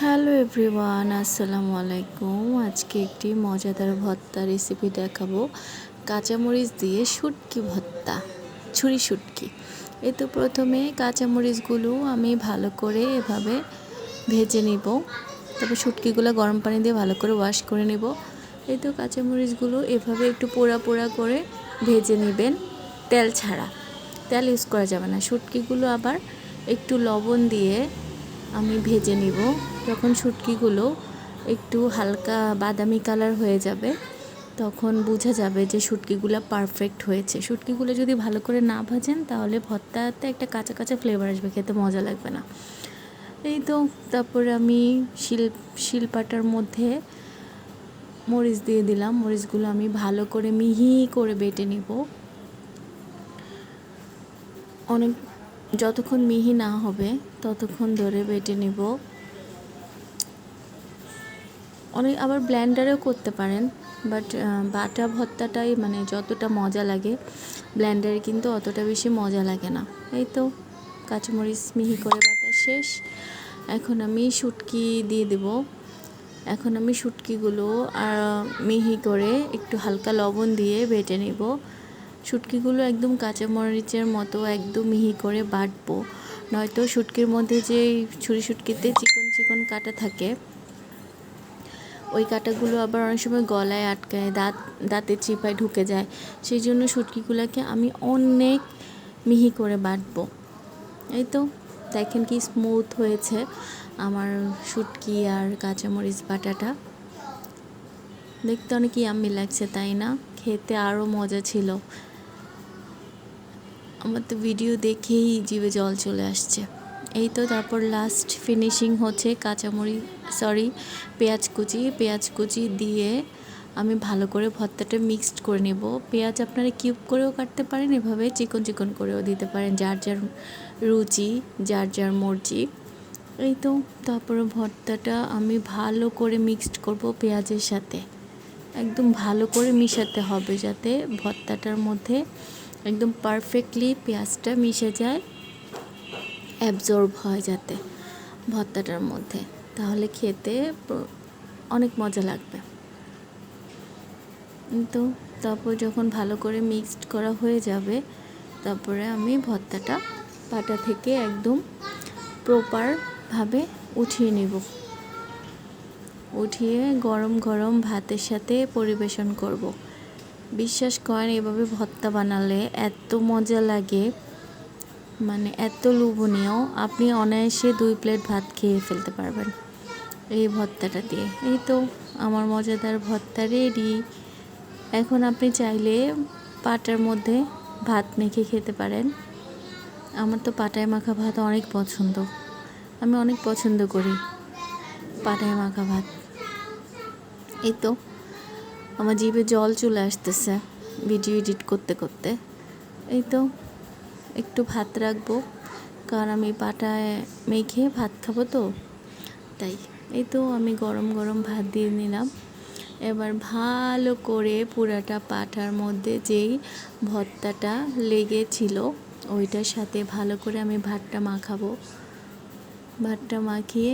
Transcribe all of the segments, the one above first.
Hello everyone, আসসালামু আলাইকুম। আজকে একটি মজাদার ভর্তা রেসিপি দেখাবো। কাঁচামরিচ দিয়ে শুটকি ভর্তা, ছুরি শুটকি। এই তো প্রথমে কাঁচামরিচগুলো আমি ভালো করে এভাবে ভেজে নিব। তারপর শুটকিগুলো গরম পানি দিয়ে ভালো করে ওয়াশ করে নেব। এই তো কাঁচামরিচগুলো এভাবে একটু পোড়া পোড়া করে ভেজে নেবেন, তেল ছাড়া। তেল ইউজ করা যাবে না। শুটকিগুলো আবার একটু লবণ দিয়ে আমি ভেজে নিব। যখন শুটকিগুলো একটু হালকা বাদামি কালার হয়ে যাবে তখন বোঝা যাবে যে শুটকিগুলো পারফেক্ট হয়েছে। শুটকিগুলো যদি ভালো করে না ভাজেন তাহলে ভর্তাতে একটা কাঁচা কাঁচা ফ্লেভার আসবে, খেতে মজা লাগবে না। এই তো তারপরে আমি শিলপাটার মধ্যে মরিচ দিয়ে দিলাম। মরিচগুলো আমি ভালো করে মিহি করে বেটে নিব। যতক্ষণ মিহি না হবে ততক্ষণ ধরে বেটে নেব। আবার ব্লেন্ডারেও করতে পারেন, বাট বাটা ভর্তাটাই মানে যতটা মজা লাগে ব্লেন্ডারে কিন্তু অতটা বেশি মজা লাগে না। এই তো কাঁচামরিচ মিহি করে বাটা শেষ। এখন আমি শুটকি দিয়ে দেব। এখন আমি শুটকিগুলো মিহি করে একটু হালকা লবণ দিয়ে বেটে নেব। শুটকিগুলো একদম কাঁচামরিচের মতো একদম মিহি করে বাটবো, নয়তো শুটকির মধ্যে যে ছুরি শুটকিতে চিকন চিকন কাটা থাকে ওই কাঁটাগুলো আবার অনেক সময় গলায় আটকায়, দাঁতের চিপায় ঢুকে যায়। সেই জন্য শুটকিগুলোকে আমি অনেক মিহি করে বাটবো। এই তো দেখেন কি স্মুথ হয়েছে আমার শুটকি আর কাঁচামরিচ বাটাটা। দেখতে অনেক ইয়াম্মি লাগছে, তাই না? খেতে আরও মজা ছিল। আমার তো ভিডিও দেখেই জিভে জল চলে আসছে। এই তো তারপর লাস্ট ফিনিশিং হচ্ছে পেঁয়াজ কুচি দিয়ে আমি ভালো করে ভর্তাটা মিক্সড করে নেব। পেঁয়াজ আপনারা কিউব করেও কাটতে পারেন, এভাবে চিকন চিকন করেও দিতে পারেন, যার যার রুচি, যার যার মর্জি। এই তো তারপরে ভর্তাটা আমি ভালো করে মিক্সড করব পেঁয়াজের সাথে। একদম ভালো করে মিশাতে হবে যাতে ভর্তাটার মধ্যে একদম পারফেক্টলি পেঁয়াজটা মিশে যায়, অ্যাবজর্ব হয় যাতে ভর্তাটার মধ্যে, তাহলে খেতে অনেক মজা লাগবে। তো তারপর যখন ভালো করে মিক্সড করা হয়ে যাবে তারপরে আমি ভর্তাটা পাটা থেকে একদম প্রপারভাবে উঠিয়ে নেব। উঠিয়ে গরম গরম ভাতের সাথে পরিবেশন করব। বিশ্বাস করেন এভাবে ভর্তা বানালে এত মজা লাগে, মানে এত লোভনীয়, আপনি অনায়াসে 2 প্লেট ভাত খেয়ে ফেলতে পারবেন এই ভর্তাটা দিয়ে। এই তো আমার মজাদার ভর্তা রেডি। এখন আপনি চাইলে পাটার মধ্যে ভাত মেখে খেতে পারেন। আমার তো পাটায় মাখা ভাত অনেক পছন্দ, আমি অনেক পছন্দ করি পাটায় মাখা ভাত। এই তো আমার জিভে জল চলে আসতেছে ভিডিও এডিট করতে করতে। এই তো একটু ভাত রাখবো, কারণ আমি পাটায় মেখে ভাত খাবো তো তাই। এই তো আমি গরম গরম ভাত দিয়ে নিলাম। এবার ভালো করে পুরাটা পাটার মধ্যে যেই ভর্তাটা লেগেছিল ওইটার সাথে ভালো করে আমি ভাতটা মাখাবো। ভাতটা মাখিয়ে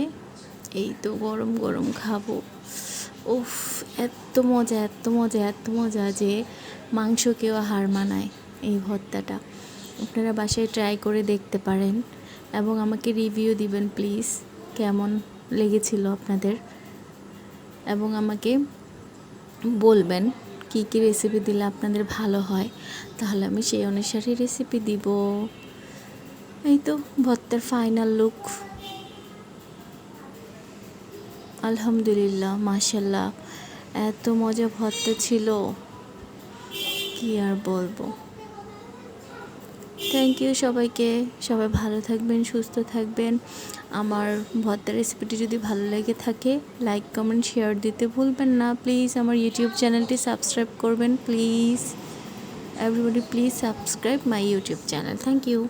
এই তো গরম গরম খাবো। উফ, এত মজা এত মজা এত মজা যে মাংসকেও হার মানায় এই ভর্তাটা। আপনারা বাসায় ট্রাই করে দেখতে পারেন এবং আমাকে রিভিউ দিবেন প্লিজ, কেমন লেগেছিল আপনাদের, এবং আমাকে বলবেন কী কী রেসিপি দিলে আপনাদের ভালো হয়, তাহলে আমি সেই অনুসারে রেসিপি দিব। এই তো ভর্তার ফাইনাল লুক। আলহামদুলিল্লাহ, মাশাল্লাহ, এত মজা ভর্তা ছিল কি আর বলবো। থ্যাংক ইউ সবাইকে। সবাই ভালো থাকবেন, সুস্থ থাকবেন। আমার ভর্তা রেসিপিটি যদি ভালো লেগে থাকে লাইক কমেন্ট শেয়ার দিতে ভুলবেন না প্লিজ। আমার ইউটিউব চ্যানেলটি সাবস্ক্রাইব করবেন please. Everybody please subscribe my YouTube channel. Thank you.